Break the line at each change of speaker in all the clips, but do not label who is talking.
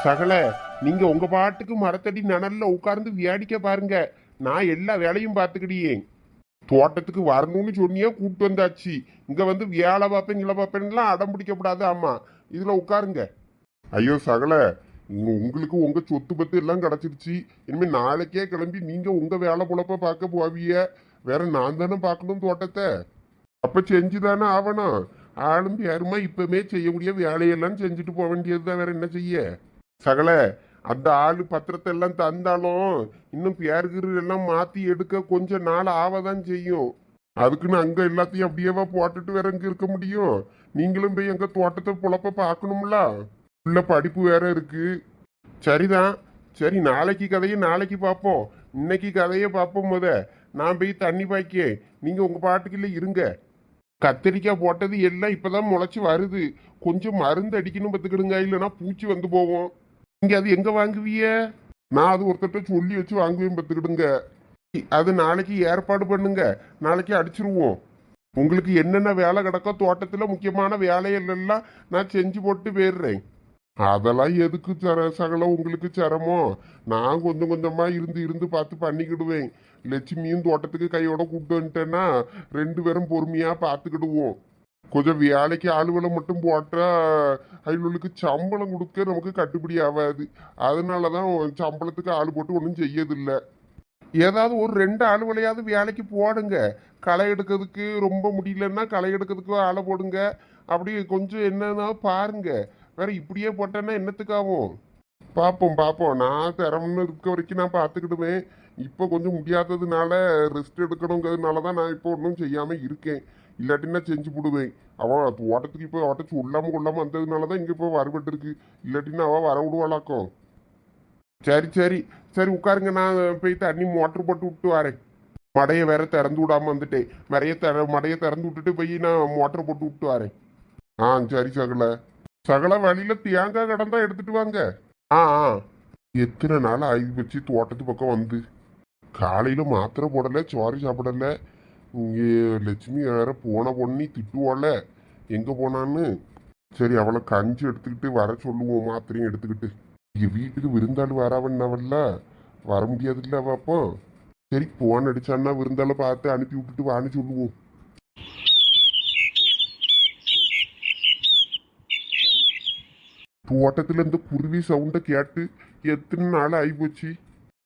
சகல, நீங்க உங்க பாட்டுக்கு மரத்தடி நனல்ல உட்கார்ந்து வேடிக்கை பாருங்க. நான் எல்லா வேலையும் பார்த்துக்கிடியே. தோட்டத்துக்கு வரணும்னு சொன்னியே, கூப்பிட்டு வந்தாச்சு. இங்க வந்து வேலை பார்ப்பேன் கிளை பார்ப்பேன்லாம் அடம் பிடிக்கப்படாது. ஆமா, இதுல உட்காருங்க. ஐயோ சகல, உங்களுக்கு உங்க சொத்து பத்து எல்லாம் கிடைச்சிருச்சு. இனிமே நாளைக்கே கிளம்பி நீங்க உங்க வேலை பொழப்ப பார்க்க போவிய. வேற நான் தானே பார்க்கணும் தோட்டத்தை. அப்ப செஞ்சுதானே ஆகணும். ஆளும் யாருமா இப்பவுமே செய்யக்கூடிய வேலையெல்லாம் செஞ்சுட்டு போக வேண்டியதுதான். வேற என்ன செய்ய சகல. அந்த ஆளு பத்திரத்தை எல்லாம் தந்தாலும் இன்னும் பேருகிரு எல்லாம் மாத்தி எடுக்க கொஞ்ச நாள் ஆவதான் செய்யும். அதுக்குன்னு அங்க எல்லாத்தையும் அப்படியேவா போட்டுட்டு வேற இங்க இருக்க முடியும்? நீங்களும் போய் எங்க தோட்டத்தை பொழப்ப பார்க்கணும்ல. உள்ள படிப்பு வேற இருக்கு. சரிதான். சரி, நாளைக்கு கதையை நாளைக்கு பார்ப்போம். இன்னைக்கு கதையை பார்ப்போம். நான் போய் தண்ணி பாய்க்க, நீங்க உங்க பாட்டுக்குள்ள இருங்க. கத்திரிக்காய் போட்டது எல்லாம் இப்பதான் முளைச்சு வருது. கொஞ்சம் மருந்து அடிக்கணும் பத்துக்கிடுங்க, இல்லைன்னா பூச்சி வந்து போவோம். நீங்க அது எங்க வாங்குவிய? நான் அது ஒருத்தட்ட சொல்லி வச்சு வாங்குவேன் பத்துக்கிடுங்க. அது நாளைக்கு ஏற்பாடு பண்ணுங்க, நாளைக்கு அடிச்சிருவோம். உங்களுக்கு என்னென்ன வேலை கிடக்கோ தோட்டத்துல முக்கியமான வேலையெல்லாம் நான் செஞ்சு போட்டு போயிடுறேன். அதெல்லாம் எதுக்கு சகல உங்களுக்கு சிரமம்? நான் கொஞ்சம் கொஞ்சமா இருந்து இருந்து பார்த்து பண்ணிக்கிடுவேன். லட்சுமியும் தோட்டத்துக்கு கையோட கூப்பிட்டு வந்துட்டேன்னா 2 பேரும் பொறுமையா பார்த்துக்கிடுவோம். கொஞ்சம் வேலைக்கு ஆளுகளை மட்டும் போட்டா அவங்களுக்கு சம்பளம் கொடுக்க நமக்கு கட்டுப்படி ஆகாது. அதனாலதான் சம்பளத்துக்கு ஆள் போட்டு ஒன்றும் செய்யதில்லை. ஏதாவது ஒரு 2 ஆளுகளையாவது வேலைக்கு போடுங்க. களை எடுக்கிறதுக்கு ரொம்ப முடியலன்னா களை எடுக்கிறதுக்கு ஆளை போடுங்க. அப்படி கொஞ்சம் என்னன்னா பாருங்க. வேற இப்படியே போட்டேன்னா என்னத்துக்காகும்? பார்ப்போம் பார்ப்போம். நான் திறம்னு இருக்க வரைக்கும் நான் பார்த்துக்கிடுவேன். இப்போ கொஞ்சம் முடியாததுனால ரெஸ்ட் எடுக்கணுங்கிறதுனால தான் நான் இப்போ ஒன்றும் செய்யாமல் இருக்கேன். இல்லாட்டின்னா செஞ்சு போடுவேன். அவன் தோட்டத்துக்கு இப்போ அவட்ட சொல்லாமல் கொள்ளாமல் வந்ததுனால தான் இங்கே இப்போ வரப்பட்டு இருக்கு. இல்லாட்டின்னா அவள் வர விடுவாளாக்கும். சரி சரி சரி, உட்காருங்க. நான் போய் தண்ணி மோட்ரு போட்டு விட்டு வரேன். மடையை வேற திறந்து விடாமல் வந்துட்டேன். மடையை திறந்து விட்டுட்டு போய் நான் மோட்டரை போட்டு விட்டு வரேன். ஆ சரி சகல. சகல வழியில தேங்காய் கடந்தா எடுத்துட்டு வாங்க. ஆ ஆ. எத்தனை நாள் ஆகி வச்சு தோட்டத்து பக்கம் வந்து காலையில மாத்திரை போடல, சோறு சாப்பிடல. இங்கே லட்சுமி வேற போன பொண்ணி திட்டுவாள எங்க போனான்னு. சரி, அவளை கஞ்சி எடுத்துக்கிட்டு வர சொல்லுவோம், மாத்திரையும் எடுத்துக்கிட்டு. இங்க வீட்டுக்கு விருந்தாள் வரவன்னவல்ல, வர முடியாதுல்ல அவ. அப்போ சரி, போன் அடிச்சான்னா விருந்தாளை பார்த்து அனுப்பி விட்டுட்டு வான்னு சொல்லுவோம். தோட்டத்துல இந்த குருவி சவுண்ட கேட்டு எத்தனை நாள் ஆகிப்போச்சு.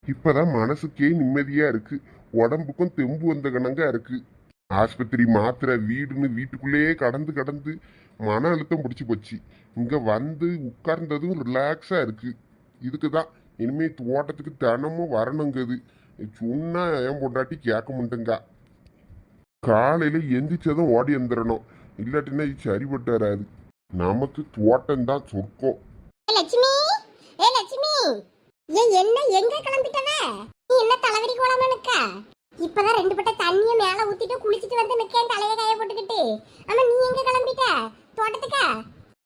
இப்பதான் மனசுக்கே நிம்மதியா இருக்கு. உடம்புக்கும் தெம்பு வந்த கணங்கா இருக்கு. ஆஸ்பத்திரி மாத்திரை வீடுன்னு வீட்டுக்குள்ளேயே கடந்து கடந்து மன அழுத்தம் பிடிச்சி போச்சு. இங்க வந்து உட்கார்ந்ததும் ரிலாக்ஸா இருக்கு. இதுக்குதான் இனிமே தோட்டத்துக்கு தினமும் வரணுங்கிறது. சொன்னா என் பொண்டாட்டி கேட்க மாட்டேங்க. காலையில எந்திரிச்சதும் ஓடி வந்துடணும், இல்லாட்டின்னா இது சரிப்பட்டு வராது. நமக்கு தோட்டம் தான் சொர்க்கம்.
லட்சுமி, ஏ லட்சுமி, என்ன எங்க கிளம்பிட்டவ? நீ என்ன தலைவரி கோலமா நிக்க? இப்பதான் 2 பட்ட தண்ணிய மேல ஊத்திட்டு குளிச்சிட்டு வந்து நிக்கேன் தலைய காய போட்டுக்கிட்டு. ஆமா, நீ எங்க கிளம்பிட்ட? தோட்டத்துக்கா?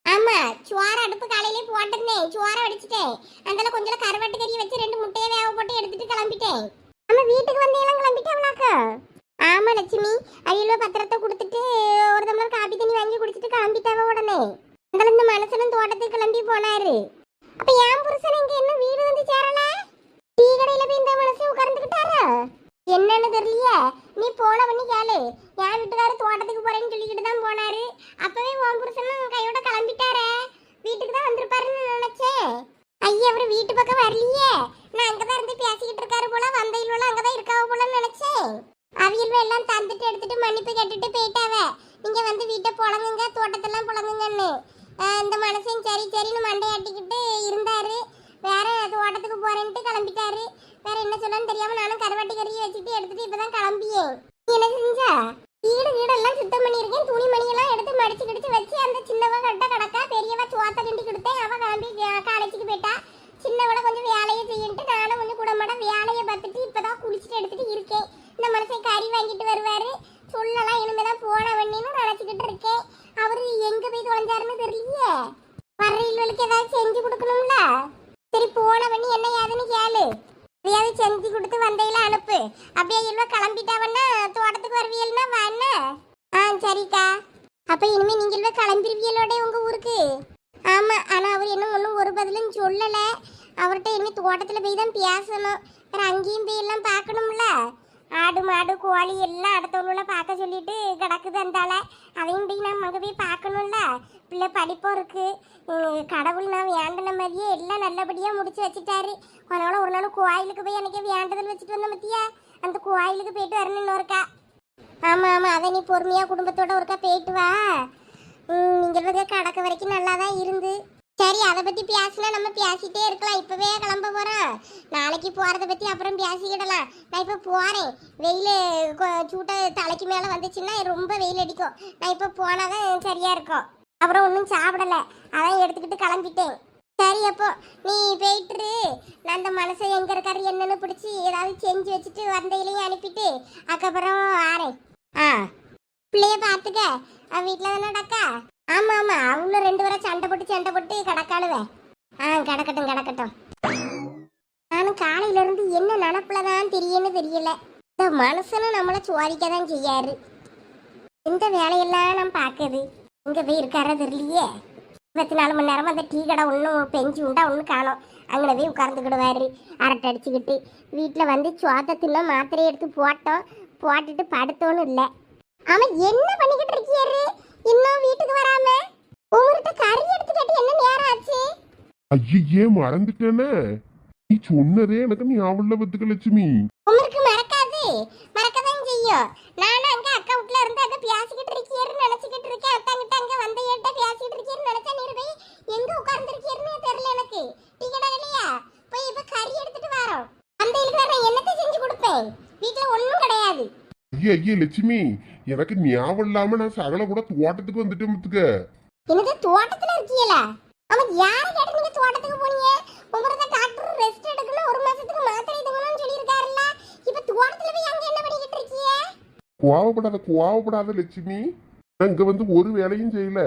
ஆமா, சோறு அடுப்பு காலையிலே போட்டிருந்தேன், சோறை வடிச்சிட்டேன். அதனால கொஞ்சம் கருவாட்டு கறி வச்சு 2 முட்டையை வேக போட்டு எடுத்துட்டு கிளம்பிட்டேன். ஆமா, வீட்டுக்கு வந்து எல்லாம் கிளம்பிட்டவளாக்கா? ஆமா லட்சுமி, அவியலோ பத்திரத்தை கொடுத்துட்டு ஒரு டம்ளர் காபி தண்ணி வாங்கி குடிச்சிட்டு கிளம்பிட்டாவ உடனே. அந்த இந்த மனுஷனும் தோட்டத்துக்கு கிளம்பி போனாரு. அப்ப என் புருஷன் இங்க என்ன வீடு வந்து சேரல? டீ கடையில போய் இந்த மனுஷன் உட்கார்ந்துக்கிட்டாரா? என்னன்னு தெரியலையே. நீ போன பண்ணி கேளு. என் வீட்டுக்காரர் தோட்டத்துக்கு போறேன்னு சொல்லிக்கிட்டு தான் போனாரு. அப்பவே உன் புருஷனும் கையோட கிளம்பிட்டாரே. வீட்டுக்கு தான் வந்திருப்பாருன்னு நினைச்சேன். ஐயா, அவரு வீட்டு பக்கம் வரலையே. நான் அங்கதான் இருந்து பேசிக்கிட்டு இருக்காரு போல, வந்தையில அங்கதான் இருக்காவ போலன்னு நினைச்சேன். அவியல்வ எல்லாம் தந்துட்டு எடுத்துட்டு மன்னிப்பு கேட்டுட்டு போயிட்டாவ. நீங்க வந்து வீட்டை புழங்குங்க, தோட்டத்தெல்லாம் புழங்குங்கன்னு. இந்த மனுஷன் சரி சரின்னு மண்டையாட்டிக்கிட்டு இருந்தாரு. வேற தோட்டத்துக்கு போறேன்ட்டு கிளம்பிட்டாரு. வேற என்ன சொல்லன்னு தெரியாம நானும் கருவாட்டு கறியை வச்சுட்டு எடுத்துட்டு இப்பதான் கிளம்பியேன். நீ என்ன செஞ்சா? வீடெல்லாம் சுத்தம் பண்ணியிருக்கேன். துணி மணியெல்லாம் எடுத்து மடிச்சு கிடிச்சு வச்சு அந்த சின்னவ கட்ட கிடக்கா. பெரியவ சோத்த கிண்டி கொடுத்தேன். அவ கிளம்பி காலேஜுக்கு போயிட்டா. சின்னவளை கொஞ்சம் வேலையை செய்யிட்டு நானும் கொஞ்சம் கூடமாட வேலையை பார்த்துட்டு இப்பதான் குளிச்சுட்டு எடுத்துட்டு இருக்கேன். இந்த மனுஷன் கறி வாங்கிட்டு வருவாரு, சொல்லலாம் இனிமேதான் போன வண்டின்னு நினைச்சுக்கிட்டு இருக்கேன். அவரு எங்க போய் தொலைஞ்சாருன்னு தெரியலையே. வர்ற இல்லவளுக்கு ஏதாவது செஞ்சு கொடுக்கணும்ல. சரி, போன பண்ணி என்ன ஏதுன்னு கேளு. எதையாவது செஞ்சு கொடுத்து வந்தையில அனுப்பு. அப்படியே இல்லவா கிளம்பிட்டாவன்னா தோட்டத்துக்கு வருவியல்னா வாண்ண. ஆ சரிக்கா. அப்ப இனிமே நீங்க இல்லவா கிளம்பிருவியலோட உங்க ஊருக்கு? ஆமா, ஆனா அவர் என்ன ஒன்றும் ஒரு பதிலும் எதுவும் சொல்லல. அவர்கிட்ட இனி தோட்டத்துல போய் தான் பேசணும். வேற அங்கேயும் போய் எல்லாம் பார்க்கணும்ல. ஆடு மாடு கோழி எல்லாம் அடுத்தவங்கள பார்க்க சொல்லிட்டு கிடக்குது அந்தால. அதையும் போய் நம்ம அங்கே போய் பார்க்கணும்ல. பிள்ளை படிப்பும் இருக்கு. கடவுள் நான் வேண்டின மாதிரியே எல்லாம் நல்லபடியாக முடிச்சு வச்சுட்டாரு. அதனால ஒரு நாள் கோயிலுக்கு போய் எனக்கு வேண்டுதல் வச்சுட்டு வந்தேன் பத்தியா. அந்த கோயிலுக்கு போயிட்டு வரணும்னு ஒருக்கா. ஆமாம் ஆமாம், அதை நீ பொறுமையாக குடும்பத்தோட ஒருக்கா போயிட்டு வா. நீங்கள் கடக்க வரைக்கும் நல்லா தான் இருந்து. சரி, அதை பற்றி பேசினா நம்ம பேசிட்டே இருக்கலாம். இப்போவே கிளம்ப போகிறோம். நாளைக்கு போகிறத பற்றி அப்புறம் பேசிக்கிடலாம். நான் இப்போ போகிறேன். வெயில் சூட்டை தலைக்கு மேலே வந்துச்சுன்னா ரொம்ப வெயில் அடிக்கும். நான் இப்போ போனால் தான் சரியாக இருக்கும். அப்புறம் ஒன்றும் சாப்பிடலை, அதான் எடுத்துக்கிட்டு கிளம்பிட்டேன். சரி, அப்போ நீ போயிட்டுரு. நான் அந்த மனசை எங்கே இருக்காரு என்னன்னு பிடிச்சி ஏதாவது செஞ்சு வச்சுட்டு வந்தையிலையும் அனுப்பிட்டு அதுக்கப்புறம் ஆறேன். பிள்ளைய பார்த்துக்க. வீட்டில் தானே டக்கா? ஆமாம் ஆமாம், அவங்கள 2 பேரும் சண்டை போட்டு கிடக்காளுவேன். கிடக்கட்டும். நானும் காலையிலேருந்து என்ன நினப்புல தான் தெரியல. இந்த மனுஷனும் நம்மளை சோதிக்க தான் செய்யாரு. இந்த வேலையெல்லாம் நான் பார்க்குது. இங்கே போய் இருக்காரா தெரியலையே. 24 மணி நேரமாக அந்த டீ கடை ஒன்றும் பெஞ்சு உண்டா ஒன்றும் காணும். அங்கே போய் உட்கார்ந்துக்கிடுவாரு அரட்டை அடிச்சுக்கிட்டு. வீட்டில் வந்து சோத்தை தின்ன மாத்திரையை எடுத்து போட்டுட்டு படுத்தோன்னு இல்லை. அவன் என்ன பண்ணிக்கிட்டு இருக்கியாரு இன்னும் வீட்டுக்கு வராம? உங்ககிட்ட கறி எடுத்து கேட்டு என்ன நேரம் ஆச்சு?
ஐயே, மறந்துட்டேனே. நீ சொன்னதே எனக்கு ஞாபகம் பத்துக்க லட்சுமி.
உங்களுக்கு மறக்கதான் செய்யும். நானும் அங்க அக்கா வீட்ல இருந்து அங்க பேசிக்கிட்டு இருக்கியேன்னு நினைச்சுக்கிட்டு இருக்கேன். அத்தாங்கிட்ட அங்க வந்த ஏட்ட பேசிக்கிட்டு இருக்கேன்னு நினைச்சா நீ போய் எங்க உட்கார்ந்துருக்கியேன்னு தெரியல எனக்கு. டீ கடை இல்லையா? போய் இப்ப கறி எடுத்துட்டு வரோம். அந்த இதுக்கு நான் என்னத்தை செஞ்சு கொடுப்பேன்? வீட்டுல ஒண்ணும் கிடையாது.
ஐயே லட்சுமி, எனக்கு ஞாபகம் இல்லாம நான் சகல கூட தோட்டத்துக்கு வந்துட்டு முத்துக்க.
எனக்கு தோட்டத்துல இருக்கீங்களா? அவன் யாரை கேட்டு நீங்க தோட்டத்துக்கு போனீங்க? உங்களுக்கு டாக்டர் ரெஸ்ட் எடுக்கணும், 1 மாசத்துக்கு மாத்திரை எடுக்கணும்னு சொல்லியிருக்காருல்ல. இப்ப தோட்டத்துல போய் அங்க என்ன பண்ணிக்கிட்டு இருக்கீங்க?
கோவப்படாத லட்சுமி. நான் இங்க வந்து ஒரு வேலையும் செய்யல.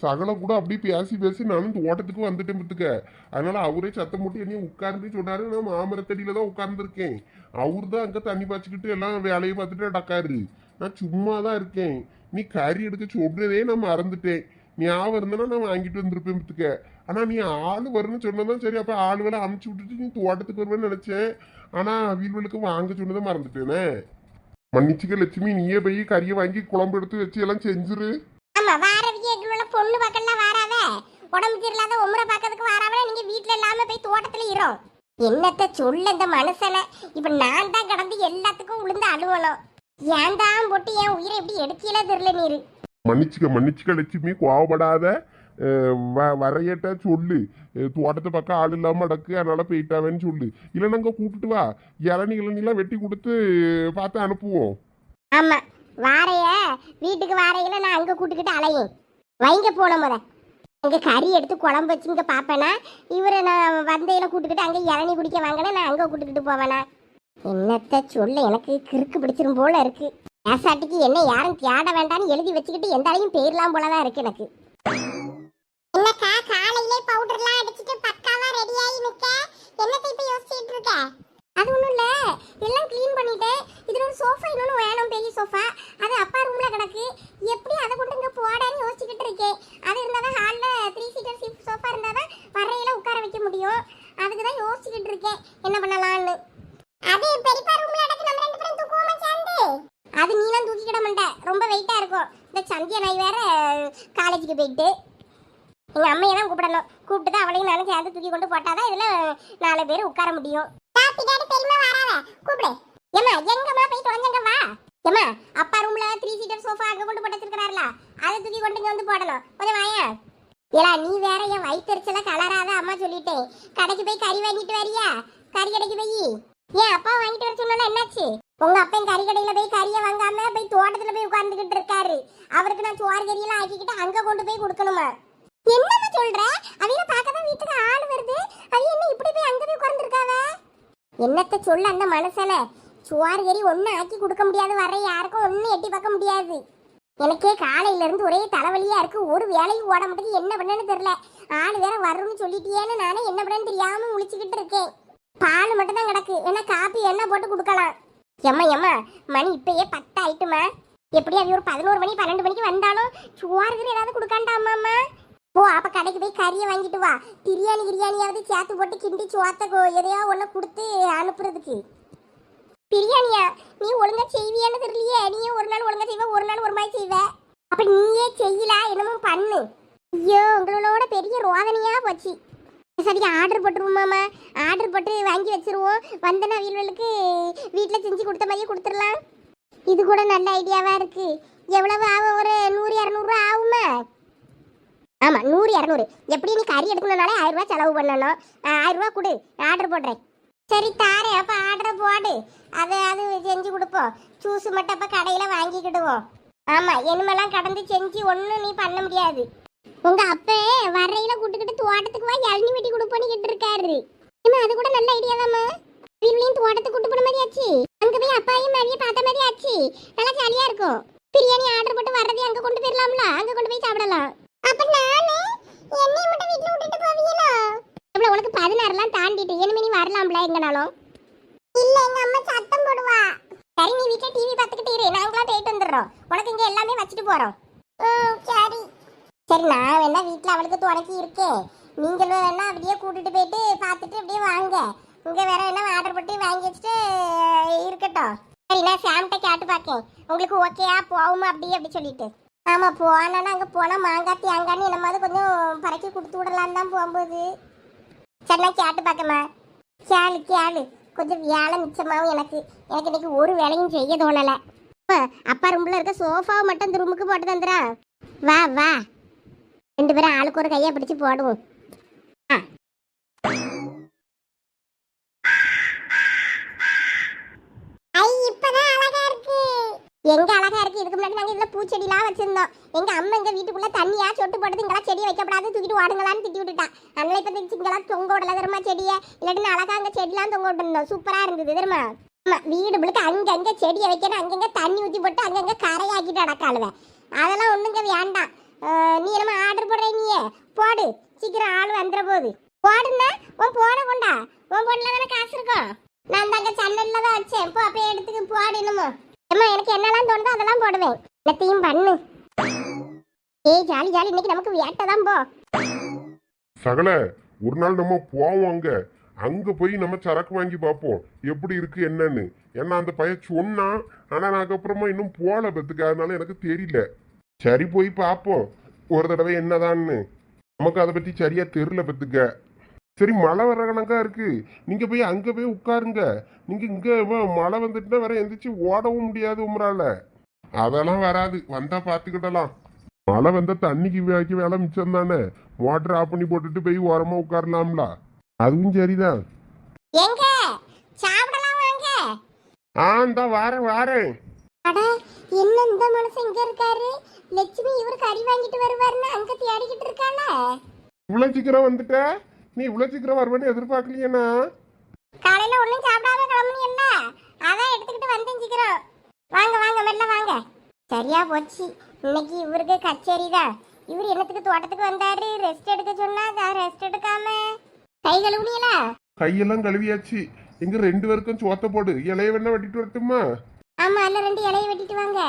சகல கூட அப்படியே பேசி நானும் தோட்டத்துக்கு வந்துட்டேன் முத்துக்க. அதனால அவரே சத்தம் போட்டு என்னையும் உட்கார்ந்து சொன்னாரு. நான் மாமரத்தடியில தான் உட்கார்ந்துருக்கேன். அவரு தான் அங்க தண்ணி பாய்ச்சிக்கிட்டு எல்லாம் வேலையை பார்த்துட்டு டக்காரு. நான் சும்மா தான் இருக்கேன். நீ கறி எடுக்க சொல்றதே நான் மறந்துட்டேன். ஞாபகம் இருந்தனா நான் வாங்கிட்டு வந்திருப்பேன் முத்துக்க. ஆனா நீ ஆள் வரும்னு சொன்னதான் சரி. அப்ப ஆளுகளை அமுச்சு விட்டுட்டு நீ தோட்டத்துக்கு வருவேன்னு நினைச்சேன். ஆனா வீல்வெளுக்கு வாங்க சொன்னதை மறந்துட்டேனே. மன்னிச்சுக்க லட்சுமி. நீயே போய் கறியை வாங்கி குழம்பு எடுத்து வச்சு எல்லாம் செஞ்சிரு.
ஆமா, வாரவிய பொண்ணு பார்க்கலாம் வாராவ. உடம்பு சரியில்லாத உமரை பார்க்கறதுக்கு வாராவ. நீங்க வீட்டுல இல்லாம போய் தோட்டத்துல இரும். என்னத்த சொல்ல இந்த மனுஷனை. இப்ப நான் தான் கடந்து எல்லாத்துக்கும் உளுந்து அழுவணும். ஏன் தான் போட்டு என் உயிரை எப்படி எடுக்கல தெரியல நீரு.
மன்னிச்சுக்க லட்சுமி, கோவப்படாத. வரையட்ட சொல்லு. தோட்டத்தை பக்கம் ஆள் இல்லாம அடக்கு, அதனால போயிட்டாவேன்னு சொல்லு. இல்ல நாங்க கூப்பிட்டு வா. இளநிலாம் வெட்டி கொடுத்து பார்த்து அனுப்புவோம்.
ஆமா, வாரைய வீட்டுக்கு வாரையில நான் அங்க கூட்டுக்கிட்டு அலையும். வைங்க போன முத அங்க கறி எடுத்து குழம்பு வச்சு இங்க பாப்பேனா? இவரை நான் வந்தையில கூட்டுக்கிட்டு அங்க இளநீ குடிக்க வாங்கினா நான் அங்க கூட்டுக்கிட்டு போவேனா? என்னத்த சொல்ல, எனக்கு கிறுக்கு பிடிச்சிரும் போல இருக்கு. ஏசாட்டிக்கு என்ன யாரும் தேட வேண்டாம்னு எழுதி வச்சுக்கிட்டு எந்த அலையும் பேர்லாம் போலதான் இருக்கு எனக்கு. என்னக்கா காலையிலே பவுடர்லாம் அடிச்சிட்டு பக்காவா ரெடி ஆகி நிக்க? என்னத்தை இப்ப யோசிச்சிட்டு இருக்க? அது ஒண்ணும் இல்ல, எல்லாம் க்ளீன் பண்ணிட்டேன். இதுல ஒரு சோஃபா இன்னொன்னு வேணும், பெரிய சோஃபா. அது அப்பா ரூம்ல கிடக்கு. எப்படி அதை கொண்டு இங்க போடான்னு யோசிச்சுக்கிட்டு இருக்கேன். அது இருந்தாதான் ஹால்ல 3 சீட்டர் சோஃபா இருந்தாதான் வரையில உட்கார வைக்க முடியும். அதுக்கு தான் யோசிச்சுக்கிட்டு இருக்கேன் என்ன பண்ணலாம்னு. அது பெரியப்பா ரூம்ல கிடக்கு. நம்ம 2 பேரும் தூக்குவோமா சேர்ந்து? அது நீலாம் தூக்கிக்கிட மாட்டேன், ரொம்ப வெயிட்டா இருக்கும். இந்த சந்தியா நாய் வேற காலேஜுக்கு போயிட்டு எங்க அம்மையை தான் கூப்பிடணும். கூப்பிட்டு தான் அவளையும் நானும் சேர்ந்து தூக்கி கொண்டு போட்டாதான் இதுல 4 பேர் உட்கார முடியும். கூப்பிடு. ஏமா எங்கம்மா போய் தொலைஞ்சங்க வா. ஏமா அப்பா ரூம்ல 3 சீட்டர் சோஃபா அங்க கொண்டு போட்டு வச்சிருக்காருல, அதை தூக்கி கொண்டு இங்க வந்து போடணும். கொஞ்சம் வாயா. ஏலா நீ வேற என் வயிற்றுச்சல கலராத அம்மா சொல்லிட்டேன். கடைக்கு போய் கறி வாங்கிட்டு வரியா? கறி கடைக்கு போய் ஏன் அப்பா வாங்கிட்டு வர சொன்னா என்னாச்சு? உங்க அப்பன் கறி கடையில போய் கறியை வாங்காம போய் தோட்டத்துல போய் உட்கார்ந்துகிட்டு இருக்காரு. அவருக்கு நான் சோறு கறியெல்லாம் ஆக்கிக்கிட்டு அங்க கொண்டு போய் கொடுக்கணுமா? என்னம்மா சொல்ற? அவையில பார்க்கதான் வீட்டுக்கு ஆள் வருது. அது என்ன இப்படி போய் அங்க போய் உட்கார்ந்துருக்காவ? என்னத்த சொல்ல அந்த மனுஷனை. சோறு கறி ஒன்னும் ஆக்கி கொடுக்க முடியாது, வர யாருக்கும் ஒன்னும் எட்டி பார்க்க முடியாது. எனக்கே காலையில இருந்து ஒரே தலைவலியா இருக்கு. ஒரு வேலையும் ஓட மாட்டேங்குது. என்ன பண்ணேன்னு தெரியல. ஆள் வேற வரும்னு சொல்லிட்டியேன்னு நானே என்ன பண்ணேன்னு தெரியாம முழிச்சுக்கிட்டு இருக்கேன். பால் மட்டும் தான் கிடக்கு. வேணா காப்பி என்ன போட்டு கொடுக்கலாம். எம்மா மணி இப்பயே 10 ஆயிட்டுமா. எப்படி அது ஒரு 11 மணி 12 மணிக்கு வந்தாலும் சோறு கறி ஏதாவது கொடுக்காண்டாமாம்மா? போ அப்ப கடைக்கு போய் கறியை வாங்கிட்டு வா. பிரியாணியாவது சேர்த்து போட்டு கிண்டி சோத்த எதையோ ஒண்ணு கொடுத்து அனுப்புறதுக்கு. பிரியாணியா? நீ ஒழுங்கா செய்வியான்னு தெரியலையே. நீயே ஒரு நாள் ஒழுங்கா செய்வ, ஒரு நாள் ஒரு மாதிரி செய்வ. அப்ப நீயே செய்யல, என்னமோ பண்ணு. ஐயோ, உங்களோட பெரிய ரோதனையா போச்சு. சரி, ஆர்டர் போட்டுருவோமாமா. ஆர்டர் போட்டு வாங்கி வச்சிருவோம். வந்தனா வீடுகளுக்கு வீட்டில் செஞ்சு கொடுத்த மாதிரியே கொடுத்துடலாம். இது கூட நல்ல ஐடியாவா இருக்கு. எவ்வளவு ஆகும்? ஒரு 100-200 ஆகுமா? ஆமா, 100-200. எப்படி நீ கறி எடுக்கணும்னாலே 1000 ரூபாய் செலவு பண்ணணும். 1000 ரூபாய் கொடு, ஆர்டர் போடுறேன். சரி தாரேன். அப்ப ஆர்டர் போடு. அது செஞ்சு கொடுப்போம். ஜூஸ் மட்டும் அப்ப கடையில வாங்கிக்கிடுவோம். ஆமா, இனிமேலாம் கடந்து செஞ்சு ஒன்றும் நீ பண்ண முடியாது. உங்க அப்ப வரையில கூட்டுக்கிட்டு தோட்டத்துக்கு வா, இளநி வெட்டி கொடுப்போன்னு கேட்டு இருக்காரு. அது கூட நல்ல ஐடியா தாம்மா. வீட்லயும் தோட்டத்துக்கு கூட்டு போன மாதிரி ஆச்சு. அங்க போய் அப்பாயும் மாதிரியே பார்த்த மாதிரி ஆச்சு. நல்லா ஜாலியா இருக்கும். பிரியாணி ஆர்டர் போட்டு வர்றதே அங்க கொண்டு போயிடலாம்ல. அங்க கொண்டு போய் சாப்பிடலாம். அப்ப நானு என்னைய மட்டும் வீட்ல விட்டுட்டு போவீங்களா? இவ்வளவு உனக்கு 16 தாண்டிட்டு இனிமே நீ வரலாம்ல எங்கனாலும். இல்ல, எங்க அம்மா சத்தம் போடுவா. சரி, நீ வீட்ல டிவி பார்த்துக்கிட்டு இரு. நாங்களாம் போயிட்டு வந்துடுறோம். உனக்கு இங்க எல்லாமே வச்சுட்டு போறோம். சரி சரி, நான் வேணா வீட்ல அவளுக்கு துணைக்கி இருக்கேன். நீங்களும் வேணா அப்படியே கூட்டிட்டு போயிட்டு பார்த்துட்டு அப்படியே வாங்க. இங்க வேற என்ன ஆர்டர் போட்டு வாங்கி வச்சுட்டு இருக்கட்டும். சரி, நான் சாம்கிட்ட கேட்டு பார்க்கேன். உங்களுக்கு ஓகேயா போகுமா அப்படி சொல்லிட்டு. ஆமா, போனா அங்க போனா மாங்காய் தேங்கான்னு என்னமாவது கொஞ்சம் பறக்கி கொடுத்து விடலாம் தான் போகும்போது. சரி, நான் கேட்டு பார்க்கமா. கேளு. கொஞ்சம் வேலை மிச்சமாவும் எனக்கு இன்னைக்கு ஒரு வேலையும் செய்ய தோணலை. அப்பா ரூம்ல இருக்க சோஃபாவை மட்டும் இந்த ரூமுக்கு போட்டு தந்துடா. வா 2 பேரும் ஆளுக்கு ஒரு கையை பிடிச்சு போடுவோம். எங்க அழகா இருக்கு. இதுக்கு முன்னாடி நாங்க இதுல பூச்செடிலாம் வச்சிருந்தோம். எங்க அம்மா எங்க வீட்டுக்குள்ள தண்ணியா சொட்டு போடுறது, இங்கெல்லாம் செடியை வைக்கப்படாது, தூக்கிட்டு ஓடுங்களான்னு திட்டி விட்டுட்டா. அதனால இப்ப இங்கெல்லாம் தொங்க விடல தெரியுமா செடியை. இல்லாட்டி அழகா அங்க செடிலாம் தொங்க விட்டுருந்தோம். சூப்பரா இருந்தது தெரியுமா. ஆமா, வீடு முழுக்க அங்கங்க செடியை வைக்கணும். அங்கங்க தண்ணி ஊற்றி போட்டு அங்கங்க கரையாக்கிட்டு அடக்காளுவேன். அதெல்லாம் ஒண்ணுங்க வேண்டாம். நீ என்னமா ஆர்டர் போடுற? நீயே போடு, சீக்கிரம் ஆள் வந்துட போகுது. போடுன்னா உன் போன கொண்டா. உன் போடல தானே காசு இருக்கும். நான் தாங்க சன்னல்ல தான் வச்சேன். போ, அப்ப எடுத்துக்கு போடணுமோ. அம்மா, எனக்கு என்னெல்லாம் தோணுதோ அதெல்லாம் போடுவேன். எல்லாத்தையும் பண்ணு. ஏய், ஜாலி இன்னைக்கு நமக்கு வேட்டதான். போ
சகல, ஒரு நாள் நம்ம போவோம். அங்க போய் நம்ம சரக்கு வாங்கி பார்ப்போம் எப்படி இருக்கு என்னன்னு. ஏன்னா அந்த பையன் சொன்னான். ஆனா நான் அதுக்கப்புறமா இன்னும் போல பத்துக்கு, அதனால எனக்கு தெரியல. சரி, போய் பார்ப்போம் ஒரு தடவை என்னதான்னு. நமக்கு அதை பத்தி சரியா தெரியல பத்துக்க. சரி, மழை வர கணக்கா இருக்கு. நீங்க போய் அங்க போய் உட்காருங்க. நீங்க இங்க மழை வந்துட்டுனா வேற எந்திரிச்சு ஓடவும் முடியாது உமரால. அதெல்லாம் வராது, வந்தா பாத்துக்கிடலாம். மழை வந்தா தண்ணிக்கு வேலை மிச்சம் தானே. மோட்டர் ஆஃப் பண்ணி போட்டுட்டு போய் ஓரமா உட்காரலாம்ல. அதுவும் சரிதான்.
எங்க சாப்பிடலாம் வாங்க.
இந்த வாரேன்.
அட, என்ன இந்த மனுஷன் இங்க இருக்காரு? லட்சுமி இவர் கறி வாங்கிட்டு வருவாருன்னு அங்க தேடிக்கிட்டு இருக்காள.
இவ்வளவு சீக்கிரம் வந்துட்ட? நீ இவ்வளவு சீக்கிரம் வருவேன்னு எதிர்பார்க்கலையேனா?
காலையில ஒண்ணும் சாப்பிடாம கிளம்புனீல்ல, அதான் எடுத்துக்கிட்டு வந்தேன் சீக்கிரம். வாங்க மெல்ல வாங்க. சரியா போச்சு, இன்னைக்கு இவருக்கு கச்சேரி தான். இவர் என்னத்துக்கு தோட்டத்துக்கு வந்தாரு? ரெஸ்ட் எடுக்க சொன்னா ரெஸ்ட் எடுக்காம கை கழுவுனீங்களா?
கையெல்லாம் கழுவியாச்சு. எங்க 2 பேருக்கும் சோத்த போடு. இலைய வேணா வெட்டிட்டு வரட்டுமா?
ஆமா, அல்ல 2 இலைய வெட்டிட்டு வாங்க.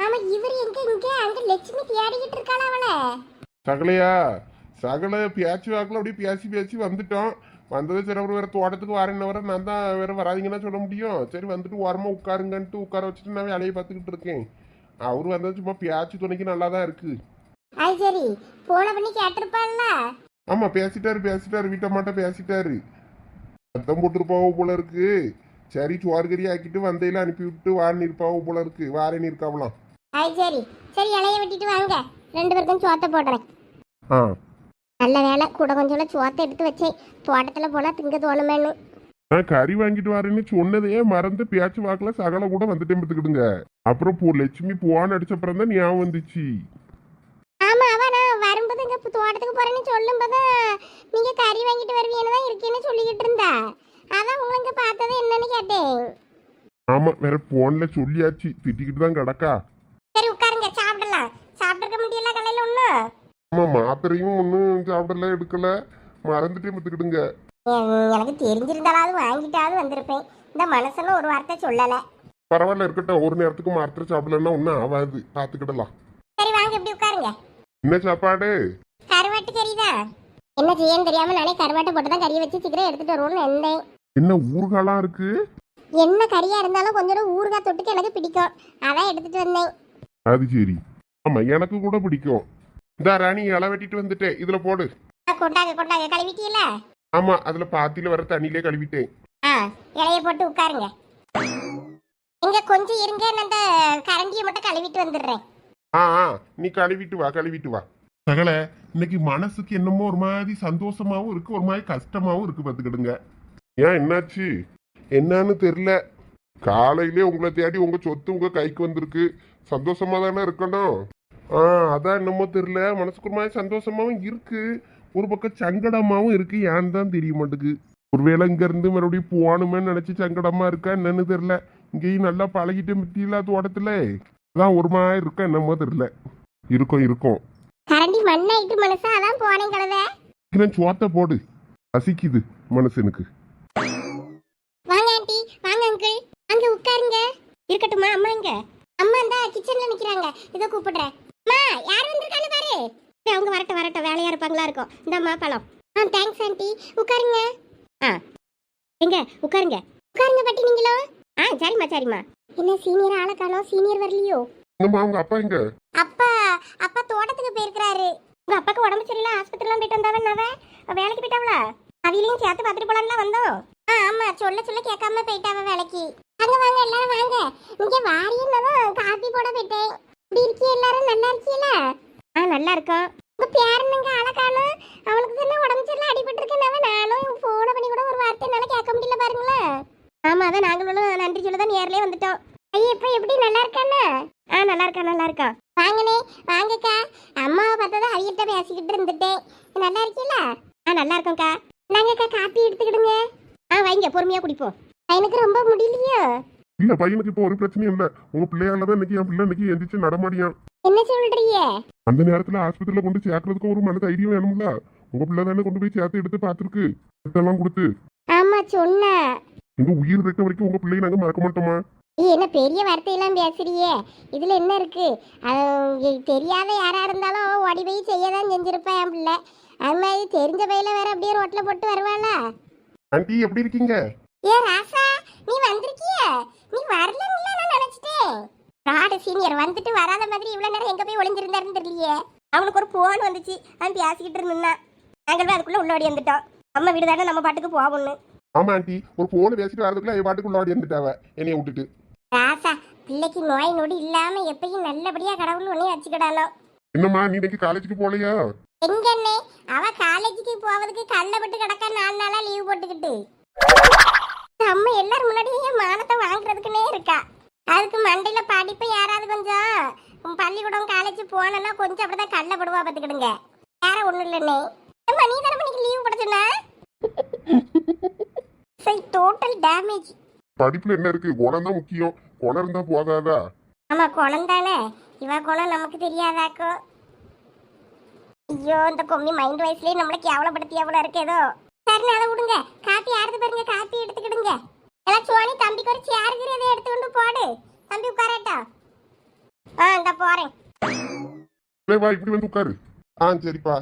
ஆமா, இவர் இங்க அங்க லட்சுமி தேடிக்கிட்டு இருக்காளா அவளை?
சகல பேச்சு வாக்குல அப்படியே பேசி வந்துட்டோம். வந்தது சரி, அவர் வேற தோட்டத்துக்கு வரேன்னு வர நான் தான் வேற வராதிங்கன்னா சொல்ல முடியும். சரி, வந்துட்டு ஓரமா உட்காருங்கன்ட்டு உட்கார வச்சுட்டு நான் வேலையை பார்த்துக்கிட்டு இருக்கேன். அவரு வந்தது சும்மா பேச்சு துணைக்கு நல்லா தான் இருக்கு.
அது சரி, போன பண்ணி கேட்டிருப்பாள்ல.
ஆமா, பேசிட்டாரு வீட்டை மாட்ட பேசிட்டாரு. சத்தம் போட்டுருப்பாவோ போல இருக்கு. சரி, சோறு கறி ஆக்கிட்டு வந்தையில அனுப்பி விட்டு வாரன்னு இருப்பாவோ போல இருக்கு. வாரேன்னு இருக்காவலாம்.
அது சரி, இலைய வெட்டிட்டு வாங்க. 2 பேருக்கும் சோத்த போடுறேன். நல்ல வேலை, கூட கொஞ்சம் சோத்தை எடுத்து வச்சேன். தோட்டத்துல போனா திங்க தோணுமேனு.
நான் கறி வாங்கிட்டு வரேன்னு சொன்னதையே மறந்து பேச்சு வாக்குல சகல கூட வந்துட்டே பார்த்துக்கிடுங்க. அப்புறம் லட்சுமி போன்னு அடிச்சப்புறம் தான் ஞாபகம் வந்துச்சு.
ஆமா, நான் வரும்போது இங்க தோட்டத்துக்கு போறேன்னு சொல்லும் போது நீங்க கறி வாங்கிட்டு வருவீங்கன்னு தான் இருக்கேன்னு சொல்லிக்கிட்டு இருந்தா. அதான் உங்களுக்கு பார்த்தது என்னன்னு கேட்டேன்.
ஆமா, வேற போன்ல சொல்லியாச்சு. திட்டிக்கிட்டு தான் கிடக்கா.
சரி, உட்காருங்க, சாப்பிடலாம். சாப்பிட்டுருக்க முடியல காலையில ஒன்னும்.
ஆமா, மாத்திரையும் ஒன்னும் சாப்பிடல, எடுக்கல, மறந்துட்டே பார்த்துக்கிடுங்க.
எனக்கு தெரிஞ்சிருந்தாலாவது வாங்கிட்டாவது வந்திருப்பேன். இந்த மனுஷனும் ஒரு வார்த்தை சொல்லல.
பரவாயில்ல, இருக்கட்டும். ஒரு நேரத்துக்கு மாத்திரை சாப்பிடலன்னா ஒன்னும் ஆகாது, பார்த்துக்கிடலாம்.
சரி, வாங்க இப்படி உட்காருங்க.
என்ன சாப்பாடு?
கருவாட்டு வேண்டியதான். என்ன செய்யன்னு தெரியாம நானே கருவாட்டை போட்டு தான் கறியை வச்சு சீக்கிரம் எடுத்துட்டு வருவோம்னு நினைந்தேன்.
என்ன ஊறுகாலாம் இருக்கு?
என்ன கறியா இருந்தாலும் கொஞ்சம் ஊறுகாய் தொட்டுக்கு எனக்கு பிடிக்கும், அதான் எடுத்துட்டு வந்தேன்.
அது சரி. ஆமா எனக்கு கூட பிடிக்கும். இந்த ராணி இலை வெட்டிட்டு வந்துட்டேன், இதுல போடு.
கொண்டாங்க கொண்டாங்க. கழுவிட்டீல?
ஆமா அதுல பாத்தியில வர தண்ணியிலே கழுவிட்டேன்.
இலைய போட்டு உட்காருங்க. இங்க கொஞ்சம் இருங்க, நான் அந்த கரண்டியை மட்டும் கழுவிட்டு வந்துடுறேன்.
நீ கழுவிட்டு வா கழுவிட்டு வா. சகல இன்னைக்கு மனசுக்கு என்னமோ ஒரு மாதிரி சந்தோஷமாவும் இருக்கு, ஒரு மாதிரி கஷ்டமாவும் இருக்கு பாத்துக்கிடுங்க. ஏன் என்னாச்சு என்னன்னு தெரியல. காலையிலே உங்களை தேடி உங்க சொத்து உங்க கைக்கு வந்திருக்கு, சந்தோஷமா தானே இருக்கணும். அதான் என்னமோ தெரியல, மனசுக்கு ஒரு மாதிரி சந்தோஷமாவும் இருக்கு, ஒரு பக்கம் சங்கடமாவும் இருக்கு. ஏன்னு தான் தெரிய மாட்டுக்கு. ஒருவேளை இங்க இருந்து மறுபடியும் போகணுமே நினைச்சு சங்கடமா இருக்கா என்னன்னு தெரியல. இங்கேயும் நல்லா பழகிட்டு மிட்டியில தோட்டத்துல அதான் ஒரு மாதிரி இருக்கா என்னமோ தெரியல. இருக்கும்
கரண்டி மண்ணாயிட்டு மனசா, அதான் போனேன் கலவை.
சோத்த போடு, பசிக்குது மனுஷனுக்கு.
வாங்க ஆண்டி, வாங்க அங்கிள், அங்க உட்காருங்க. இருக்கட்டுமா? அம்மா இங்க. அம்மா இந்த கிச்சன்ல நிக்கிறாங்க, இதோ கூப்பிடுறேன். அம்மா யார் வந்திருக்கான்னு பாரு. அவங்க வரட்டும் வேலையா இருப்பாங்களா இருக்கும். இந்த அம்மா பழம். தேங்க்ஸ் ஆண்டி, உட்காருங்க. எங்க உட்காருங்க பாட்டி நீங்களும். சரிம்மா. என்ன சீனியர் ஆளை காணோம், சீனியர் வரலையோ?
அவங்க அப்பா எங்க?
அப்பா தோட்டத்துக்கு போயிருக்கிறாரு. உங்க அப்பாக்கு உடம்பு சரியில்லை, ஆஸ்பத்திரிலாம் போயிட்டு வந்தாவ. வேலைக்கு போயிட்டாவளா? அவையிலையும் சேர்த்து பார்த்துட்டு போலாம்ல வந்தோம். ஆமா, சொல்ல கேட்காம போயிட்டாவ வேலைக்கு. அங்க வாங்க எல்லாரும் வாங்க. இங்க வாரியன்னதும் காபி போட போயிட்டேன். இப்படி இருக்கீ எல்லாரும்? நல்லா இருக்கீல? நல்லா இருக்கோம். உங்க பேரனுங்க அழகானு, அவனுக்கு தானே உடம்பு சரியில்லை, அடிபட்டு இருக்கேன். நானும் போன பண்ணி கூட ஒரு வார்த்தை என்னால கேட்க முடியல பாருங்களேன். ஆமா, அதான் நாங்களும் நன்றி சொல்லதான் நேர்லயே வந்துட்டோம். ஐயா இப்ப எப்படி நல்லா இருக்கானே? நல்லா இருக்கா. வாங்கனே வாங்கக்கா. அம்மாவை பார்த்தா அவியிட்ட பேசிக்கிட்டு இருந்துட்டேன். நல்லா இருக்கீங்களா? நல்லா இருக்கோம்க்கா. நாங்கக்கா காப்பி எடுத்துக்கிடுங்க. வைங்க, பொறுமையா குடிப்போம். எனக்கு ரொம்ப முடியலையோ?
இல்ல பையனுக்கு இப்போ ஒரு பிரச்சனையும் இல்ல. உங்க பிள்ளையாலதான் இன்னைக்கு என் பிள்ளை இன்னைக்கு எந்திரிச்சு நடமாடியான்.
என்ன சொல்றீங்க?
அந்த நேரத்துல ஆஸ்பத்திரியில கொண்டு சேர்க்கறதுக்கும் ஒரு மன தைரியம் வேணும்ல. உங்க பிள்ளை தானே கொண்டு போய் சேர்த்து எடுத்து பாத்துருக்கு, எல்லாம் கொடுத்து.
ஆமா சொன்ன.
எங்க உயிர் இருக்க வரைக்கும் உங்க பிள்ளையை நாங்க மறக்க மாட்டோமா?
என்ன பெரிய வார்த்தையெல்லாம் பேசுறியே, இதுல என்ன இருக்கு? தெரியாத யாரா இருந்தாலும் ஓடி போய் செய்யதான் செஞ்சிருப்பேன் என் பிள்ளை. அது மாதிரி தெரிஞ்ச பையில வேற அப்படியே ரோட்ல போட்டு வருவாளா?
ஆண்டி எப்படி இருக்கீங்க?
ராசா நீ வந்திருக்கிய? நீ வரலன்னு நான் நினைச்சிட்டேன். ராடு சீனியர் வந்துட்டு வராத மாதிரி இவ்வளவு நேரம் எங்க போய் ஒளிஞ்சிருந்தாருன்னு தெரியலையே. அவனுக்கு ஒரு போன் வந்துச்சு, அவன் பேசிக்கிட்டு இருந்தா. நாங்கள் அதுக்குள்ள உள்ள ஓடி வந்துட்டோம். அம்மா வீடு தானே, நம்ம பாட்டுக்கு போகணும்.
ஆமா ஆண்டி, ஒரு போன் பேசிட்டு வரதுக்குள்ள என் பாட்டுக்குள்ள ஓடி வந்துட்டாவ என்னைய விட்டுட்டு.
ராசா பிள்ளைக்கு நோய் நொடி இல்லாம எப்பயும் நல்லபடியா கடவுள் ஒன்னே வச்சுக்கிடாலும்.
என்னம்மா நீ இன்னைக்கு காலேஜுக்கு போலையா?
எங்கண்ணே, அவ காலேஜுக்கு போவதுக்கு கல்லப்பட்டு கிடக்க 4 நாளா லீவ் போட்டுக்கிட்டு. அம்மா எல்லாரும் முன்னாடியே மானத்தை வாங்குறதுக்குன்னே இருக்கா. அதுக்கு மண்டையில படிப்பு யாராவது கொஞ்சம் பள்ளிக்கூடம் காலேஜ் போனா கொஞ்சம் அப்படிதான் கல்லப்படுவா பார்த்துக்கிடுங்க. வேற ஒண்ணும் இல்லைண்ணே. அம்மா நீ தானே இன்னைக்கு லீவ் போட சொன்ன? சரி, டோட்டல் டேமேஜ்.
படிப்புல என்ன இருக்கு, குணம் தான் முக்கியம். குணம் இருந்தா போதாதா?
ஆமா குணம் தானே, இவ குணம் நமக்கு தெரியாதாக்கோ. ஐயோ, இந்த கொம்மி மைண்ட் வைஸ்லயே நம்மள கேவலப்படுத்தி எவ்வளவு இருக்கு ஏதோ. சரி அதை விடுங்க, காப்பி ஆடுது பாருங்க, காப்பி எடுத்துக்கிடுங்க. எல்லாம் சோனி தம்பிக்கு ஒரு சேருகிற எதை எடுத்து கொண்டு போடு. தம்பி உட்காரட்டா? இந்த போறேன்.
வா இப்படி வந்து உட்காரு. சரிப்பா.